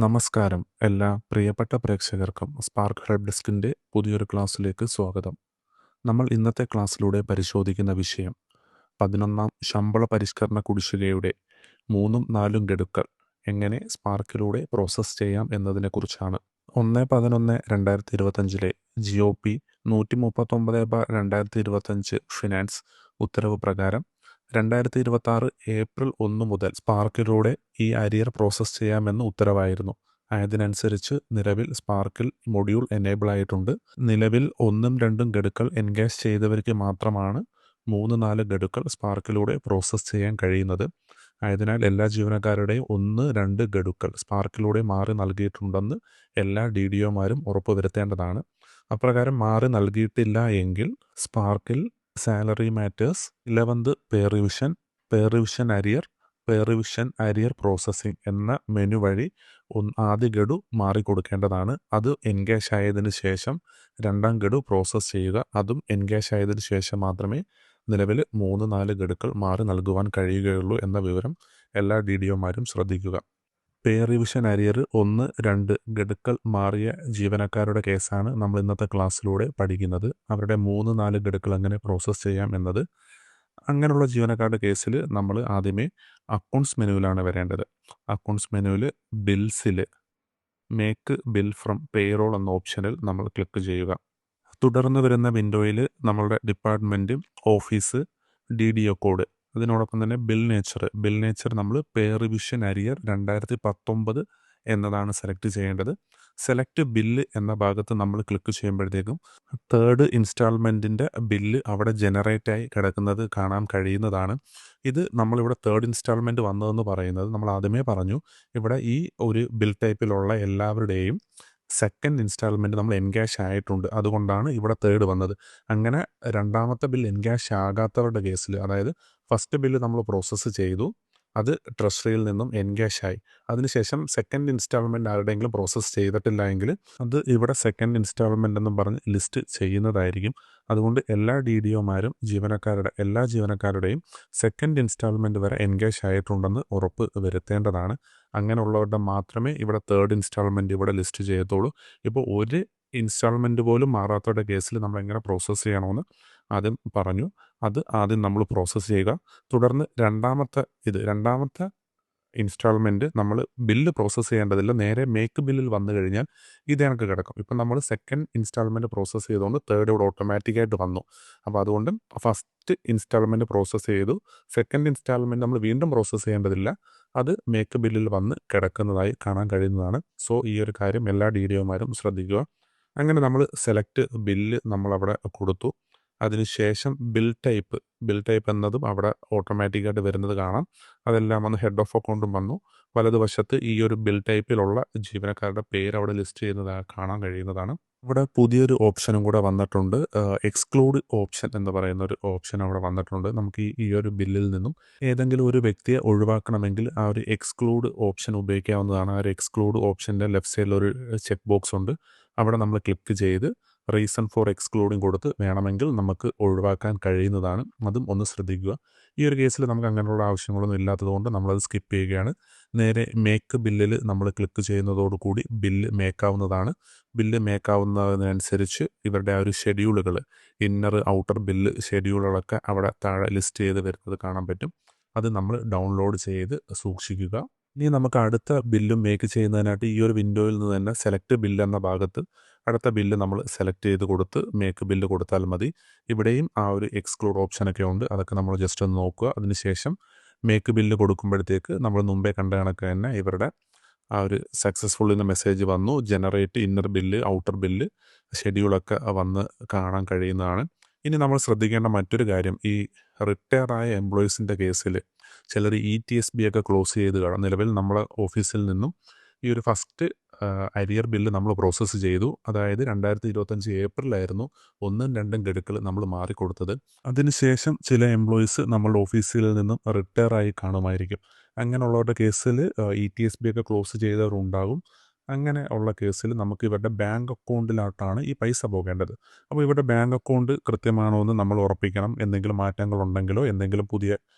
നമസ്കാരം എല്ലാ പ്രിയപ്പെട്ട പ്രേക്ഷകർക്കും സ്പാർക്ക് ഹെൽപ്പ് ഡെസ്കിൻ്റെ പുതിയൊരു ക്ലാസ്സിലേക്ക് സ്വാഗതം. നമ്മൾ ഇന്നത്തെ ക്ലാസ്സിലൂടെ പരിശോധിക്കുന്ന വിഷയം 11ാം ശമ്പള പരിഷ്കരണ കുടിശ്ശികയുടെ 3ഉം 4ഉം ഗഡുക്കൾ എങ്ങനെ സ്പാർക്കിലൂടെ പ്രോസസ്സ് ചെയ്യാം എന്നതിനെക്കുറിച്ചാണ്. 1/11/2025 GOP 139/2025 ഫിനാൻസ് ഉത്തരവ് പ്രകാരം 2026 ഏപ്രിൽ 1 മുതൽ സ്പാർക്കിലൂടെ ഈ അരിയർ പ്രോസസ്സ് ചെയ്യാമെന്ന് ഉത്തരവായിരുന്നു. ആയതിനനുസരിച്ച് നിലവിൽ സ്പാർക്കിൽ മൊഡ്യൂൾ എനേബിൾ ആയിട്ടുണ്ട്. നിലവിൽ 1ഉം 2ഉം ഗഡുക്കൾ എൻഗേജ് ചെയ്തവർക്ക് മാത്രമാണ് 3, 4 ഗഡുക്കൾ സ്പാർക്കിലൂടെ പ്രോസസ്സ് ചെയ്യാൻ കഴിയുന്നത്. ആയതിനാൽ എല്ലാ ജീവനക്കാരുടെയും 1, 2 ഗഡുക്കൾ സ്പാർക്കിലൂടെ മാറി നൽകിയിട്ടുണ്ടെന്ന് എല്ലാ DDOമാരും ഉറപ്പുവരുത്തേണ്ടതാണ്. അപ്രകാരം മാറി നൽകിയിട്ടില്ല എങ്കിൽ സ്പാർക്കിൽ salary matters, 11th pay revision arrear processing എന്ന മെനു വഴി ആദ്യ ഗഡു മാറിക്കൊടുക്കേണ്ടതാണ്. അത് എൻഗേജ് ആയതിനു ശേഷം 2ാം ഗഡു പ്രോസസ്സ് ചെയ്യുക. അതും എൻഗേജ് ആയതിനു ശേഷം മാത്രമേ നിലവിൽ 3, 4 ഗഡുക്കൾ മാറി നൽകുവാൻ കഴിയുകയുള്ളൂ എന്ന വിവരം എല്ലാ DDOമാരും ശ്രദ്ധിക്കുക. പേ റിവിഷൻ അരിയർ 1, 2 ഗഡുക്കൾ മാറിയ ജീവനക്കാരുടെ കേസാണ് നമ്മൾ ഇന്നത്തെ ക്ലാസ്സിലൂടെ പഠിക്കുന്നത്. അവരുടെ 3, 4 ഗഡുക്കൾ എങ്ങനെ പ്രോസസ്സ് ചെയ്യാം എന്നത്. അങ്ങനെയുള്ള ജീവനക്കാരുടെ കേസിൽ നമ്മൾ ആദ്യമേ അക്കൗണ്ട്സ് മെനുവിലാണ് വരേണ്ടത്. അക്കൗണ്ട്സ് മെനുവിൽ ബിൽസിൽ മേക്ക് ബിൽ ഫ്രം പേറോൾ എന്ന ഓപ്ഷനിൽ നമ്മൾ ക്ലിക്ക് ചെയ്യുക. തുടർന്ന് വരുന്ന വിൻഡോയിൽ നമ്മളുടെ ഡിപ്പാർട്ട്മെൻറ്റ്, ഓഫീസ്, DDO കോഡ്, അതിനോടൊപ്പം തന്നെ ബിൽ നേച്ചർ നമ്മൾ പേ റിവിഷൻ അരിയർ 2019 എന്നതാണ് സെലക്ട് ചെയ്യേണ്ടത്. സെലക്ട് ബില്ല് എന്ന ഭാഗത്ത് നമ്മൾ ക്ലിക്ക് ചെയ്യുമ്പോഴത്തേക്കും 3rd ഇൻസ്റ്റാൾമെൻറ്റിൻ്റെ ബില്ല് അവിടെ ജനറേറ്റായി കിടക്കുന്നത് കാണാൻ കഴിയുന്നതാണ്. ഇത് നമ്മളിവിടെ 3rd ഇൻസ്റ്റാൾമെൻറ്റ് വന്നതെന്ന് പറയുന്നത് നമ്മൾ ആദ്യമേ പറഞ്ഞു, ഇവിടെ ഈ ഒരു ബിൽ ടൈപ്പിലുള്ള എല്ലാവരുടെയും 2nd ഇൻസ്റ്റാൾമെൻറ്റ് നമ്മൾ എൻഗേജ് ആയിട്ടുണ്ട്. അതുകൊണ്ടാണ് ഇവിടെ 3rd വന്നത്. അങ്ങനെ 2ാമത്തെ ബിൽ എൻഗേജ് ആകാത്തവരുടെ കേസിൽ, അതായത് ഫസ്റ്റ് ബില്ല് നമ്മൾ പ്രോസസ്സ് ചെയ്തു, അത് ട്രഷറിയിൽ നിന്നും എൻഗേജ് ആയി, അതിനുശേഷം 2nd ഇൻസ്റ്റാൾമെൻറ്റ് ആരുടെയെങ്കിലും പ്രോസസ്സ് ചെയ്തിട്ടില്ല എങ്കിൽ അത് ഇവിടെ 2nd ഇൻസ്റ്റാൾമെൻ്റ് എന്നും പറഞ്ഞ് ലിസ്റ്റ് ചെയ്യുന്നതായിരിക്കും. അതുകൊണ്ട് എല്ലാ DDOമാരും എല്ലാ ജീവനക്കാരുടെയും 2nd ഇൻസ്റ്റാൾമെൻറ്റ് വരെ എൻഗേജ് ആയിട്ടുണ്ടെന്ന് ഉറപ്പ് വരുത്തേണ്ടതാണ്. അങ്ങനെയുള്ളവരുടെ മാത്രമേ ഇവിടെ 3rd ഇൻസ്റ്റാൾമെൻറ്റ് ഇവിടെ ലിസ്റ്റ് ചെയ്യത്തുള്ളൂ. ഇപ്പോൾ ഒരു ഇൻസ്റ്റാൾമെൻറ്റ് പോലും മാറാത്തവരുടെ കേസിൽ നമ്മൾ എങ്ങനെ പ്രോസസ്സ് ചെയ്യണമെന്ന് ആദ്യം പറഞ്ഞു. അത് ആദ്യം നമ്മൾ പ്രോസസ്സ് ചെയ്യുക. തുടർന്ന് രണ്ടാമത്തെ ഇൻസ്റ്റാൾമെൻറ്റ് നമ്മൾ ബില്ല് പ്രോസസ്സ് ചെയ്യേണ്ടതില്ല. നേരെ മേക്ക് ബില്ലിൽ വന്നു കഴിഞ്ഞാൽ ഇത് കണക്ക് കിടക്കും. ഇപ്പം നമ്മൾ 2nd ഇൻസ്റ്റാൾമെൻറ്റ് പ്രോസസ്സ് ചെയ്തുകൊണ്ട് 3rd ഇവിടെ ഓട്ടോമാറ്റിക്കായിട്ട് വന്നു. അപ്പോൾ അതുകൊണ്ട് ഫസ്റ്റ് ഇൻസ്റ്റാൾമെൻറ്റ് പ്രോസസ്സ് ചെയ്തു, 2nd ഇൻസ്റ്റാൾമെൻറ്റ് നമ്മൾ വീണ്ടും പ്രോസസ്സ് ചെയ്യേണ്ടതില്ല. അത് മേക്ക് ബില്ലിൽ വന്ന് കിടക്കുന്നതായി കാണാൻ കഴിയുന്നതാണ്. സോ ഈ ഒരു കാര്യം എല്ലാ DDOമാരും ശ്രദ്ധിക്കുക. അങ്ങനെ നമ്മൾ സെലക്ട് ബില്ല് നമ്മളവിടെ കൊടുത്തു. അതിനുശേഷം ബിൽ ടൈപ്പ് എന്നതും അവിടെ ഓട്ടോമാറ്റിക്കായിട്ട് വരുന്നത് കാണാം. അതെല്ലാം വന്ന് ഹെഡ് ഓഫ് അക്കൗണ്ടും വന്നു. വലതുവശത്ത് ഈ ഒരു ബിൽ ടൈപ്പിലുള്ള ജീവനക്കാരുടെ പേര് അവിടെ ലിസ്റ്റ് ചെയ്യുന്നത് കാണാൻ കഴിയുന്നതാണ്. ഇവിടെ പുതിയൊരു ഓപ്ഷനും കൂടെ വന്നിട്ടുണ്ട്. എക്സ്ക്ലൂഡ് ഓപ്ഷൻ എന്ന് പറയുന്ന ഒരു ഓപ്ഷൻ അവിടെ വന്നിട്ടുണ്ട്. നമുക്ക് ഈ ഒരു ബില്ലിൽ നിന്നും ഏതെങ്കിലും ഒരു വ്യക്തിയെ ഒഴിവാക്കണമെങ്കിൽ ആ ഒരു എക്സ്ക്ലൂഡ് ഓപ്ഷൻ ഉപയോഗിക്കാവുന്നതാണ്. ആ ഒരു എക്സ്ക്ലൂഡ് ഓപ്ഷൻ്റെ ലെഫ്റ്റ് സൈഡിൽ ഒരു ചെക്ക് ബോക്സ് ഉണ്ട്. അവിടെ നമ്മൾ ക്ലിക്ക് ചെയ്ത് റീസൺ ഫോർ എക്സ്ക്ലൂഡിങ് കൊടുത്ത് വേണമെങ്കിൽ നമുക്ക് ഒഴിവാക്കാൻ കഴിയുന്നതാണ്. അതും ഒന്ന് ശ്രദ്ധിക്കുക. ഈ ഒരു കേസിൽ നമുക്ക് അങ്ങനെയുള്ള ആവശ്യങ്ങളൊന്നും ഇല്ലാത്തതുകൊണ്ട് നമ്മളത് സ്കിപ്പ് ചെയ്യുകയാണ്. നേരെ മേക്ക് ബില്ലിൽ നമ്മൾ ക്ലിക്ക് ചെയ്യുന്നതോടുകൂടി ബില്ല് മേക്കാവുന്നതാണ്. ബില്ല് മേക്കാവുന്നതിനനുസരിച്ച് ഇവരുടെ ആ ഒരു ഷെഡ്യൂളുകൾ, ഇന്നർ ഔട്ടർ ബില്ല് ഷെഡ്യൂളുകളൊക്കെ അവിടെ താഴെ ലിസ്റ്റ് ചെയ്ത് വരുന്നത് കാണാൻ പറ്റും. അത് നമ്മൾ ഡൗൺലോഡ് ചെയ്ത് സൂക്ഷിക്കുക. ഇനി നമുക്ക് അടുത്ത ബില്ലും മേക്ക് ചെയ്യുന്നതിനായിട്ട് ഈ ഒരു വിൻഡോയിൽ നിന്ന് തന്നെ സെലക്ട് ബില്ല് എന്ന ഭാഗത്ത് അടുത്ത ബില്ല് നമ്മൾ സെലക്ട് ചെയ്ത് കൊടുത്ത് മേക്ക് ബില്ല് കൊടുത്താൽ മതി. ഇവിടെയും ആ ഒരു എക്സ്ക്ലൂഡ് ഓപ്ഷനൊക്കെ ഉണ്ട്. അതൊക്കെ നമ്മൾ ജസ്റ്റ് ഒന്ന് നോക്കുക. അതിനുശേഷം മേക്ക് ബില്ല് കൊടുക്കുമ്പോഴത്തേക്ക് നമ്മൾ മുമ്പേ കണ്ട കണക്ക് തന്നെ ഇവരുടെ ആ ഒരു സക്സസ്ഫുൾ എന്ന മെസ്സേജ് വന്നു. Generate inner bill, outer bill ഷെഡ്യൂളൊക്കെ വന്ന് കാണാൻ കഴിയുന്നതാണ്. ഇനി നമ്മൾ ശ്രദ്ധിക്കേണ്ട മറ്റൊരു കാര്യം, ഈ റിട്ടയറായ എംപ്ലോയീസിൻ്റെ കേസിൽ ചിലർ ETSB ഒക്കെ ക്ലോസ് ചെയ്ത് കാണും. നിലവിൽ നമ്മളെ ഓഫീസിൽ നിന്നും ഈ ഒരു ഫസ്റ്റ് അരിയർ ബില്ല് നമ്മൾ പ്രോസസ്സ് ചെയ്തു. അതായത് 2025 ഏപ്രിലായിരുന്നു 1ഉം 2ഉം ഗഡുക്കൾ നമ്മൾ മാറിക്കൊടുത്തത്. അതിനുശേഷം ചില എംപ്ലോയീസ് നമ്മളുടെ ഓഫീസിൽ നിന്നും റിട്ടയറായി കാണുമായിരിക്കും. അങ്ങനെയുള്ളവരുടെ കേസിൽ ETSB ഒക്കെ ക്ലോസ് ചെയ്തവരുണ്ടാകും. അങ്ങനെ ഉള്ള കേസിൽ നമുക്ക് ഇവരുടെ ബാങ്ക് അക്കൗണ്ടിലോട്ടാണ് ഈ പൈസ പോകേണ്ടത്. അപ്പോൾ ഇവരുടെ ബാങ്ക് അക്കൗണ്ട് കൃത്യമാണോ എന്ന് നമ്മൾ ഉറപ്പിക്കണം. എന്തെങ്കിലും മാറ്റങ്ങളുണ്ടെങ്കിലോ എന്തെങ്കിലും പുതിയ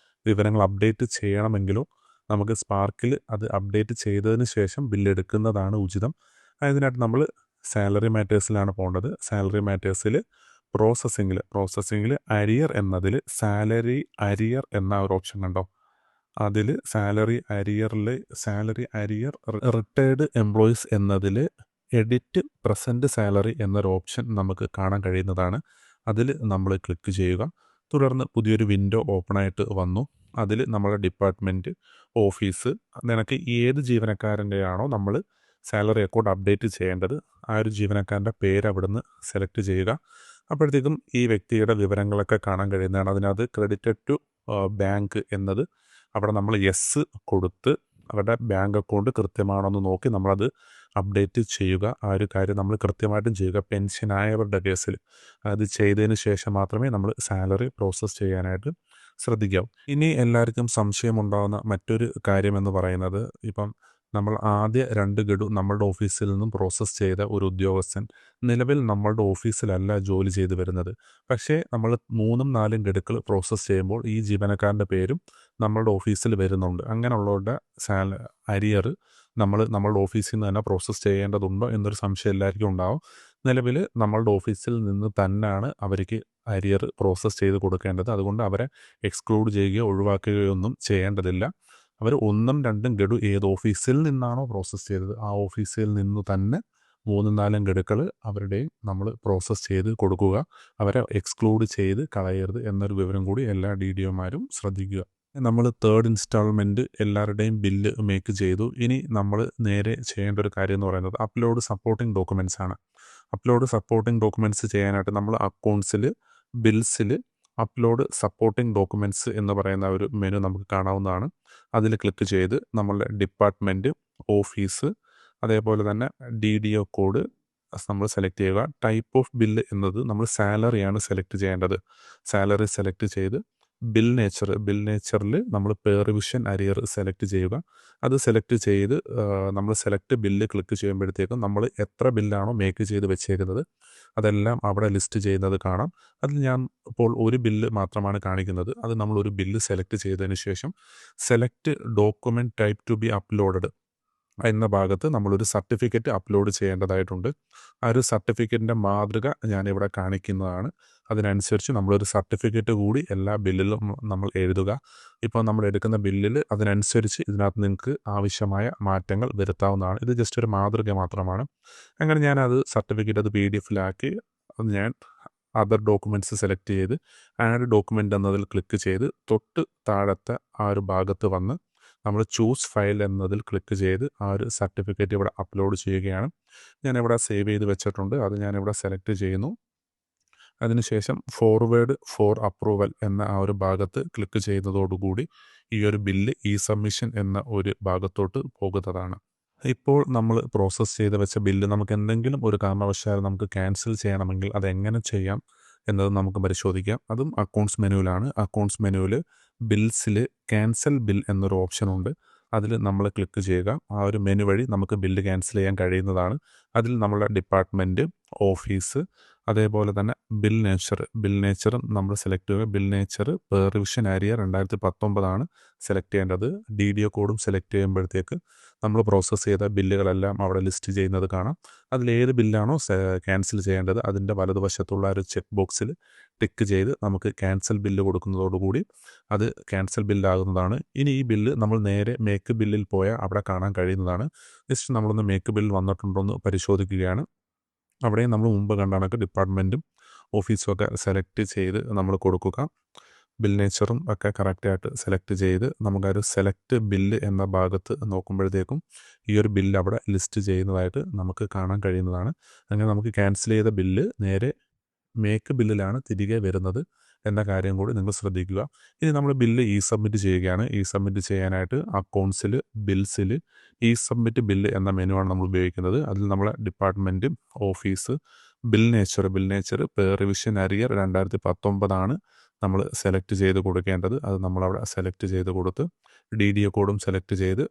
വിവരങ്ങൾ അപ്ഡേറ്റ് ചെയ്യണമെങ്കിലോ നമുക്ക് സ്പാർക്കിൽ അത് അപ്ഡേറ്റ് ചെയ്തതിന് ശേഷം ബില്ലെടുക്കുന്നതാണ് ഉചിതം. അതിനായിട്ട് നമ്മൾ സാലറി മാറ്റേഴ്സിലാണ് പോകേണ്ടത്. സാലറി മാറ്റേഴ്സിൽ പ്രോസസ്സിങ്ങിൽ അരിയർ എന്നതിൽ സാലറി അരിയർ എന്ന ഒരു ഓപ്ഷൻ കണ്ടോ? അതിൽ സാലറി അരിയർ റിട്ടയർഡ് എംപ്ലോയീസ് എന്നതിൽ എഡിറ്റ് പ്രസൻറ്റ് സാലറി എന്നൊരു ഓപ്ഷൻ നമുക്ക് കാണാൻ കഴിയുന്നതാണ്. അതിൽ നമ്മൾ ക്ലിക്ക് ചെയ്യുക. തുടർന്ന് പുതിയൊരു വിൻഡോ ഓപ്പണായിട്ട് വന്നു. അതിൽ നമ്മുടെ ഡിപ്പാർട്ട്മെൻറ്റ്, ഓഫീസ്, നിനക്ക് ഏത് ജീവനക്കാരൻ്റെയാണോ നമ്മൾ സാലറി അക്കൗണ്ട് അപ്ഡേറ്റ് ചെയ്യേണ്ടത് ആ ഒരു ജീവനക്കാരൻ്റെ പേര് അവിടുന്ന് സെലക്ട് ചെയ്യുക. അപ്പോഴത്തേക്കും ഈ വ്യക്തിയുടെ വിവരങ്ങളൊക്കെ കാണാൻ കഴിയുന്നതാണ്. അതിനകത്ത് ക്രെഡിറ്റഡ് ടു ബാങ്ക് എന്നത് അവിടെ നമ്മൾ യെസ് കൊടുത്ത് അവരുടെ ബാങ്ക് അക്കൗണ്ട് കൃത്യമാണെന്ന് നോക്കി നമ്മളത് അപ്ഡേറ്റ് ചെയ്യുക. ആ ഒരു കാര്യം നമ്മൾ കൃത്യമായിട്ടും ചെയ്യുക. പെൻഷനായവരുടെ കേസിൽ അത് ചെയ്തതിന് ശേഷം മാത്രമേ നമ്മൾ സാലറി പ്രോസസ്സ് ചെയ്യാനായിട്ട് ശ്രദ്ധിക്കാവൂ. ഇനി എല്ലാവർക്കും സംശയമുണ്ടാകുന്ന മറ്റൊരു കാര്യമെന്ന് പറയുന്നത്, ഇപ്പം നമ്മൾ ആദ്യ 2 ഗഡു നമ്മളുടെ ഓഫീസിൽ നിന്നും പ്രോസസ്സ് ചെയ്ത ഒരു ഉദ്യോഗസ്ഥൻ നിലവിൽ നമ്മളുടെ ഓഫീസിലല്ല ജോലി ചെയ്തു വരുന്നത്. പക്ഷേ നമ്മൾ 3ഉം 4ഉം ഗഡുക്കൾ പ്രോസസ്സ് ചെയ്യുമ്പോൾ ഈ ജീവനക്കാരൻ്റെ പേരും നമ്മളുടെ ഓഫീസിൽ വരുന്നുണ്ട്. അങ്ങനെയുള്ളവരുടെ അരിയർ നമ്മളുടെ ഓഫീസിൽ നിന്ന് തന്നെ പ്രോസസ്സ് ചെയ്യേണ്ടതുണ്ടോ എന്നൊരു സംശയം എല്ലാവർക്കും ഉണ്ടാവും. നിലവിൽ നമ്മളുടെ ഓഫീസിൽ നിന്ന് തന്നെയാണ് അവർക്ക് അരിയർ പ്രോസസ്സ് ചെയ്ത് കൊടുക്കേണ്ടത്. അതുകൊണ്ട് അവരെ എക്സ്ക്ലൂഡ് ചെയ്യുകയോ ഒഴിവാക്കുകയോ ഒന്നും ചെയ്യേണ്ടതില്ല. അവർ 1ഉം 2ഉം ഗഡു ഏത് ഓഫീസിൽ നിന്നാണോ പ്രോസസ്സ് ചെയ്തത് ആ ഓഫീസിൽ നിന്ന് തന്നെ 3ഉം 4ഉം ഗഡുക്കൾ അവരുടെയും നമ്മൾ പ്രോസസ്സ് ചെയ്ത് കൊടുക്കുക. അവരെ എക്സ്ക്ലൂഡ് ചെയ്ത് കളയരുത് എന്നൊരു വിവരം കൂടി എല്ലാ DDOമാരും ശ്രദ്ധിക്കുക. നമ്മൾ 3rd ഇൻസ്റ്റാൾമെൻറ്റ് എല്ലാവരുടെയും ബില്ല് മേക്ക് ചെയ്തു. ഇനി നമ്മൾ നേരെ ചെയ്യേണ്ട ഒരു കാര്യം എന്ന് പറയുന്നത് അപ്ലോഡ് സപ്പോർട്ടിംഗ് ഡോക്യുമെൻറ്റ്സ് ആണ്. അപ്ലോഡ് സപ്പോർട്ടിംഗ് ഡോക്യുമെൻറ്റ്സ് ചെയ്യാനായിട്ട് നമ്മൾ അക്കൗണ്ട്സിൽ, ബിൽസിൽ അപ്ലോഡ് സപ്പോർട്ടിംഗ് ഡോക്യുമെൻറ്റ്സ് എന്ന് പറയുന്ന ഒരു മെനു നമുക്ക് കാണാവുന്നതാണ്. അതിൽ ക്ലിക്ക് ചെയ്ത് നമ്മളുടെ ഡിപ്പാർട്ട്മെൻറ്റ്, ഓഫീസ്, അതേപോലെ തന്നെ DDO കോഡ് നമ്മൾ സെലക്ട് ചെയ്യുക. ടൈപ്പ് ഓഫ് ബില്ല് എന്നത് നമ്മൾ സാലറിയാണ് സെലക്ട് ചെയ്യേണ്ടത്. സാലറി സെലക്ട് ചെയ്ത് ബിൽ നേച്ചറിൽ നമ്മൾ പെർ റിവിഷൻ അരിയർ സെലക്ട് ചെയ്യുക. അത് സെലക്ട് ചെയ്ത് നമ്മൾ സെലക്ട് ബില്ല് ക്ലിക്ക് ചെയ്യുമ്പോഴത്തേക്കും നമ്മൾ എത്ര ബില്ലാണോ മേക്ക് ചെയ്ത് വെച്ചേക്കുന്നത് അതെല്ലാം അവിടെ ലിസ്റ്റ് ചെയ്യുന്നത് കാണാം. അതിൽ ഞാൻ ഇപ്പോൾ ഒരു ബില്ല് മാത്രമാണ് കാണിക്കുന്നത്. അത് നമ്മൾ ഒരു ബില്ല് സെലക്ട് ചെയ്തതിന് ശേഷം select document type two B uploaded എന്ന ഭാഗത്ത് നമ്മളൊരു സർട്ടിഫിക്കറ്റ് അപ്ലോഡ് ചെയ്യേണ്ടതായിട്ടുണ്ട്. ആ ഒരു സർട്ടിഫിക്കറ്റിൻ്റെ മാതൃക ഞാനിവിടെ കാണിക്കുന്നതാണ്. അതിനനുസരിച്ച് നമ്മളൊരു സർട്ടിഫിക്കറ്റ് കൂടി എല്ലാ ബില്ലിലും നമ്മൾ എഴുതുക. ഇപ്പോൾ നമ്മൾ എടുക്കുന്ന ബില്ലിൽ അതിനനുസരിച്ച് ഇതിനകത്ത് നിങ്ങൾക്ക് ആവശ്യമായ മാറ്റങ്ങൾ വരുത്താവുന്നതാണ്. ഇത് ജസ്റ്റ് ഒരു മാതൃക മാത്രമാണ്. അങ്ങനെ ഞാനത് സർട്ടിഫിക്കറ്റ് അത് PDF-ലാക്കി അത് ഞാൻ അതർ ഡോക്യുമെൻറ്റ്സ് സെലക്ട് ചെയ്ത് ആഡ് ഡോക്യുമെൻ്റ് എന്നതിൽ ക്ലിക്ക് ചെയ്ത് തൊട്ട് താഴത്തെ ആ ഒരു ഭാഗത്ത് വന്ന് നമ്മൾ ചൂസ് ഫയൽ എന്നതിൽ ക്ലിക്ക് ചെയ്ത് ആ ഒരു സർട്ടിഫിക്കറ്റ് ഇവിടെ അപ്ലോഡ് ചെയ്യുകയാണ്. ഞാനിവിടെ സേവ് ചെയ്ത് വെച്ചിട്ടുണ്ട്. അത് ഞാനിവിടെ സെലക്ട് ചെയ്യുന്നു. അതിനുശേഷം ഫോർവേഡ് ഫോർ അപ്രൂവൽ എന്ന ആ ഒരു ഭാഗത്ത് ക്ലിക്ക് ചെയ്യുന്നതോടുകൂടി ഈ ഒരു ബില്ല് സബ്മിഷൻ എന്ന ഒരു ഭാഗത്തോട്ട് പോകുന്നതാണ്. ഇപ്പോൾ നമ്മൾ പ്രോസസ്സ് ചെയ്ത് വെച്ച ബില്ല് നമുക്ക് എന്തെങ്കിലും ഒരു കാരണവശാൽ നമുക്ക് ക്യാൻസൽ ചെയ്യണമെങ്കിൽ അതെങ്ങനെ ചെയ്യാം എന്നത് നമുക്ക് പരിശോധിക്കാം. അതും അക്കൗണ്ട്സ് മെനുവിലാണ്. അക്കൗണ്ട്സ് മെനുവിൽ ബിൽസിൽ ക്യാൻസൽ ബിൽ എന്നൊരു ഓപ്ഷനുണ്ട്. അതിൽ നമ്മൾ ക്ലിക്ക് ചെയ്യുക. ആ ഒരു മെനു വഴി നമുക്ക് ബില്ല് ക്യാൻസൽ ചെയ്യാൻ കഴിയുന്നതാണ്. അതിൽ നമ്മളുടെ ഡിപ്പാർട്ട്മെൻറ്റ്, ഓഫീസ്, അതേപോലെ തന്നെ ബിൽ നേച്ചറും നമ്മൾ സെലക്ട് ചെയ്യുക. Bill nature per revision area 2019 select ചെയ്യേണ്ടത്. DDO കോഡും സെലക്ട് ചെയ്യുമ്പോഴത്തേക്ക് നമ്മൾ പ്രോസസ്സ് ചെയ്ത ബില്ലുകളെല്ലാം അവിടെ ലിസ്റ്റ് ചെയ്യുന്നത് കാണാം. അതിലേത് ബില്ലാണോ ക്യാൻസൽ ചെയ്യേണ്ടത് അതിൻ്റെ വലതുവശത്തുള്ള ഒരു ചെക്ക് ബോക്സിൽ ടിക്ക് ചെയ്ത് നമുക്ക് ക്യാൻസൽ ബില്ല് കൊടുക്കുന്നതോടുകൂടി അത് ക്യാൻസൽ ബില്ലാകുന്നതാണ്. ഇനി ഈ ബില്ല് നമ്മൾ നേരെ മേക്ക് ബില്ലിൽ പോയാൽ അവിടെ കാണാൻ കഴിയുന്നതാണ്. ജസ്റ്റ് നമ്മളൊന്ന് മേക്ക് ബിൽ വന്നിട്ടുണ്ടോ എന്ന് പരിശോധിക്കുകയാണ്. അവിടെ നമ്മൾ മുമ്പ് കണ്ട കണക്ക് ഡിപ്പാർട്ട്മെൻറ്റും ഓഫീസും ഒക്കെ സെലക്ട് ചെയ്ത് നമ്മൾ കൊടുക്കുക. ബിൽ നേച്ചറും ഒക്കെ കറക്റ്റായിട്ട് സെലക്ട് ചെയ്ത് നമുക്കൊരു സെലക്ട് ബില്ല് എന്ന ഭാഗത്ത് നോക്കുമ്പോഴത്തേക്കും ഈ ഒരു ബില്ല് അവിടെ ലിസ്റ്റ് ചെയ്യുന്നതായിട്ട് നമുക്ക് കാണാൻ കഴിയുന്നതാണ്. അങ്ങനെ നമുക്ക് ക്യാൻസൽ ചെയ്ത ബില്ല് നേരെ മേക്ക് ബില്ലിലാണ് തിരികെ വരുന്നത് എന്ന കാര്യം കൂടി നിങ്ങൾ ശ്രദ്ധിക്കുക. ഇനി നമ്മൾ ബില്ല് സബ്മിറ്റ് ചെയ്യുകയാണ്. സബ്മിറ്റ് ചെയ്യാനായിട്ട് അക്കൗണ്ട്സിൽ, ബിൽസിൽ സബ്മിറ്റ് ബില്ല് എന്ന മെനുവാണ് നമ്മൾ ഉപയോഗിക്കുന്നത്. അതിൽ നമ്മളെ department, office, bill nature per revision arrear 2019 നമ്മൾ സെലക്ട് ചെയ്ത് കൊടുക്കേണ്ടത്. അത് നമ്മളവിടെ സെലക്ട് ചെയ്ത് കൊടുത്ത് DDO കോഡും സെലക്ട് ചെയ്ത്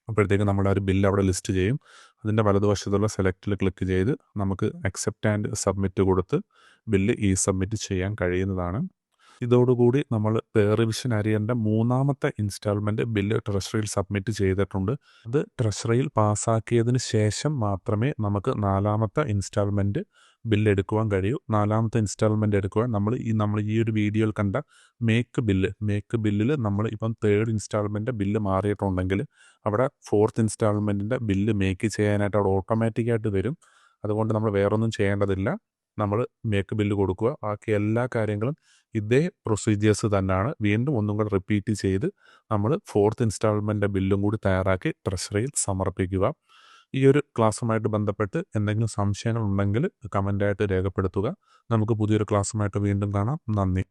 അപ്പോഴത്തേക്ക് നമ്മുടെ ഒരു ബില്ല് അവിടെ ലിസ്റ്റ് ചെയ്യും. അതിൻ്റെ വലതുവശത്തുള്ള സെലക്റ്റിൽ ക്ലിക്ക് ചെയ്ത് നമുക്ക് അക്സെപ്റ്റ് ആൻഡ് സബ്മിറ്റ് കൊടുത്ത് ബില്ല് സബ്മിറ്റ് ചെയ്യാൻ കഴിയുന്നതാണ്. ഇതോടുകൂടി നമ്മൾ റിവിഷൻ അരിയറിൻ്റെ 3ാമത്തെ ഇൻസ്റ്റാൾമെൻറ്റ് ബില്ല് ട്രഷറിയിൽ സബ്മിറ്റ് ചെയ്തിട്ടുണ്ട്. അത് ട്രഷറിയിൽ പാസ്സാക്കിയതിന് ശേഷം മാത്രമേ നമുക്ക് 4ാമത്തെ ഇൻസ്റ്റാൾമെൻറ്റ് ബില്ല് എടുക്കുവാൻ കഴിയൂ. 4ാമത്തെ ഇൻസ്റ്റാൾമെൻറ്റ് എടുക്കുവാൻ നമ്മൾ ഈ ഒരു വീഡിയോയിൽ കണ്ട മേക്ക് ബില്ലിൽ നമ്മൾ ഇപ്പം 3rd ഇൻസ്റ്റാൾമെൻറ്റ് ബില്ല് മാറിയിട്ടുണ്ടെങ്കിൽ അവിടെ 4th ഇൻസ്റ്റാൾമെൻറ്റിൻ്റെ ബില്ല് മേക്ക് ചെയ്യാനായിട്ട് അവിടെ ഓട്ടോമാറ്റിക്കായിട്ട് വരും. അതുകൊണ്ട് നമ്മൾ വേറൊന്നും ചെയ്യേണ്ടതില്ല. നമ്മൾ മേക്ക് ബില്ല് കൊടുക്കുക. ബാക്കി എല്ലാ കാര്യങ്ങളും ഇതേ പ്രൊസീജിയേഴ്സ് തന്നെയാണ്. വീണ്ടും ഒന്നും കൂടെ റിപ്പീറ്റ് ചെയ്ത് നമ്മൾ 4th ഇൻസ്റ്റാൾമെൻറ്റ് ബില്ലും കൂടി തയ്യാറാക്കി ട്രഷറിയിൽ സമർപ്പിക്കുക. ഈ ഒരു ക്ലാസ്സുമായിട്ട് ബന്ധപ്പെട്ട് എന്തെങ്കിലും സംശയങ്ങളുണ്ടെങ്കിൽ കമൻ്റായിട്ട് രേഖപ്പെടുത്തുക. നമുക്ക് പുതിയൊരു ക്ലാസ്സുമായിട്ട് വീണ്ടും കാണാം. നന്ദി.